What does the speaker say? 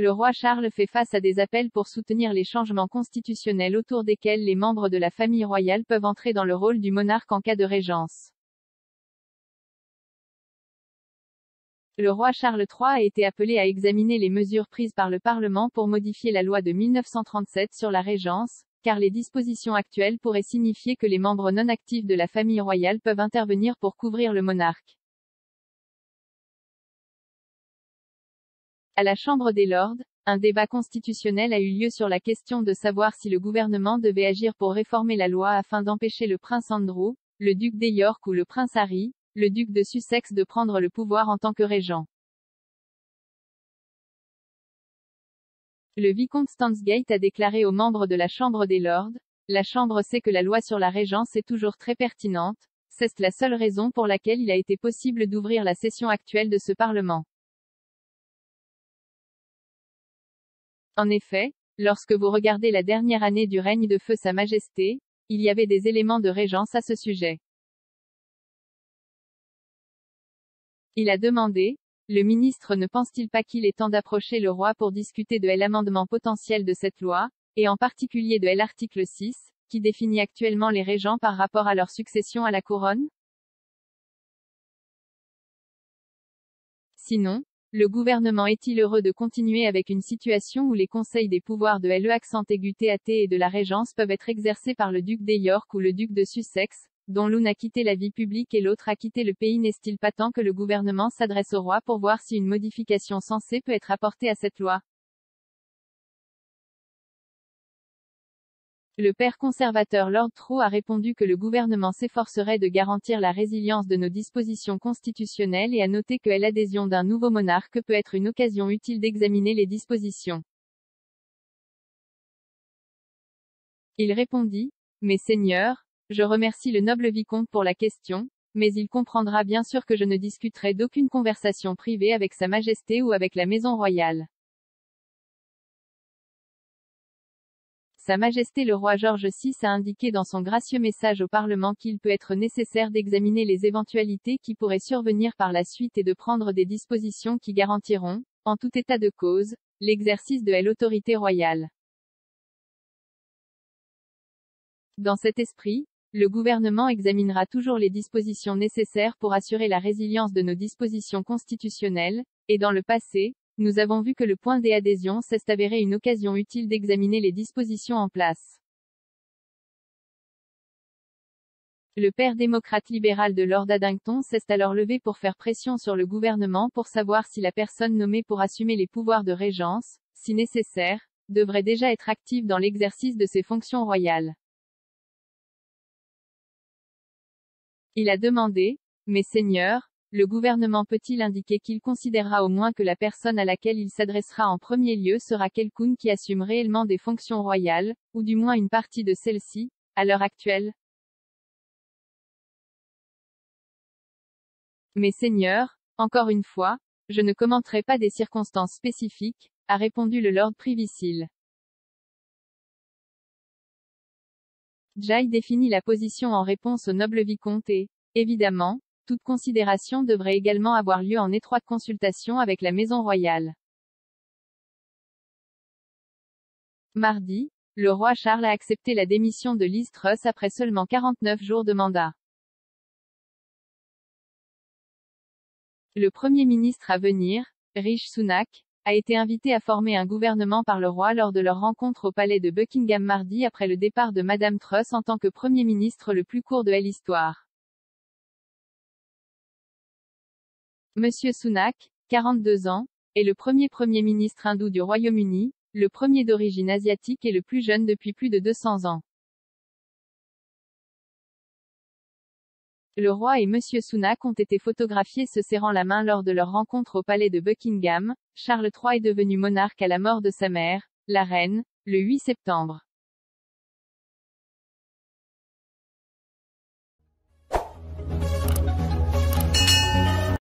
Le roi Charles fait face à des appels pour soutenir les changements constitutionnels autour desquels les membres de la famille royale peuvent entrer dans le rôle du monarque en cas de régence. Le roi Charles III a été appelé à examiner les mesures prises par le Parlement pour modifier la loi de 1937 sur la régence, car les dispositions actuelles pourraient signifier que les membres non actifs de la famille royale peuvent intervenir pour couvrir le monarque. À la Chambre des Lords, un débat constitutionnel a eu lieu sur la question de savoir si le gouvernement devait agir pour réformer la loi afin d'empêcher le prince Andrew, le duc de York ou le prince Harry, le duc de Sussex de prendre le pouvoir en tant que régent. Le vicomte Stansgate a déclaré aux membres de la Chambre des Lords, « La Chambre sait que la loi sur la régence est toujours très pertinente, c'est la seule raison pour laquelle il a été possible d'ouvrir la session actuelle de ce Parlement. » En effet, lorsque vous regardez la dernière année du règne de feu Sa Majesté, il y avait des éléments de régence à ce sujet. Il a demandé, le ministre ne pense-t-il pas qu'il est temps d'approcher le roi pour discuter de l'amendement potentiel de cette loi, et en particulier de l'article 6, qui définit actuellement les régents par rapport à leur succession à la couronne? Sinon, le gouvernement est-il heureux de continuer avec une situation où les conseils des pouvoirs de l'E-TAT et de la régence peuvent être exercés par le duc de York ou le duc de Sussex, dont l'une a quitté la vie publique et l'autre a quitté le pays? N'est-il pas temps que le gouvernement s'adresse au roi pour voir si une modification sensée peut être apportée à cette loi? Le père conservateur Lord Trow a répondu que le gouvernement s'efforcerait de garantir la résilience de nos dispositions constitutionnelles et a noté que l'adhésion d'un nouveau monarque peut être une occasion utile d'examiner les dispositions. Il répondit, « Mes seigneurs, je remercie le noble vicomte pour la question, mais il comprendra bien sûr que je ne discuterai d'aucune conversation privée avec Sa Majesté ou avec la Maison royale. » Sa Majesté le roi George VI a indiqué dans son gracieux message au Parlement qu'il peut être nécessaire d'examiner les éventualités qui pourraient survenir par la suite et de prendre des dispositions qui garantiront, en tout état de cause, l'exercice de l'autorité royale. Dans cet esprit, le gouvernement examinera toujours les dispositions nécessaires pour assurer la résilience de nos dispositions constitutionnelles, et dans le passé, nous avons vu que le point d'adhésion s'est avéré une occasion utile d'examiner les dispositions en place. Le père démocrate libéral de Lord Addington s'est alors levé pour faire pression sur le gouvernement pour savoir si la personne nommée pour assumer les pouvoirs de régence, si nécessaire, devrait déjà être active dans l'exercice de ses fonctions royales. Il a demandé, « Mes seigneurs, le gouvernement peut-il indiquer qu'il considérera au moins que la personne à laquelle il s'adressera en premier lieu sera quelqu'un qui assume réellement des fonctions royales, ou du moins une partie de celles-ci, à l'heure actuelle? » Mes seigneurs, encore une fois, je ne commenterai pas des circonstances spécifiques, a répondu le Lord Privy Seal. Jay définit la position en réponse au noble vicomte et, évidemment, toute considération devrait également avoir lieu en étroite consultation avec la Maison royale. Mardi, le roi Charles a accepté la démission de Liz Truss après seulement 49 jours de mandat. Le Premier ministre à venir, Rishi Sunak, a été invité à former un gouvernement par le roi lors de leur rencontre au palais de Buckingham mardi après le départ de Madame Truss en tant que Premier ministre le plus court de l'histoire. Monsieur Sunak, 42 ans, est le premier Premier ministre hindou du Royaume-Uni, le premier d'origine asiatique et le plus jeune depuis plus de 200 ans. Le roi et Monsieur Sunak ont été photographiés se serrant la main lors de leur rencontre au palais de Buckingham. Charles III est devenu monarque à la mort de sa mère, la reine, le 8 septembre.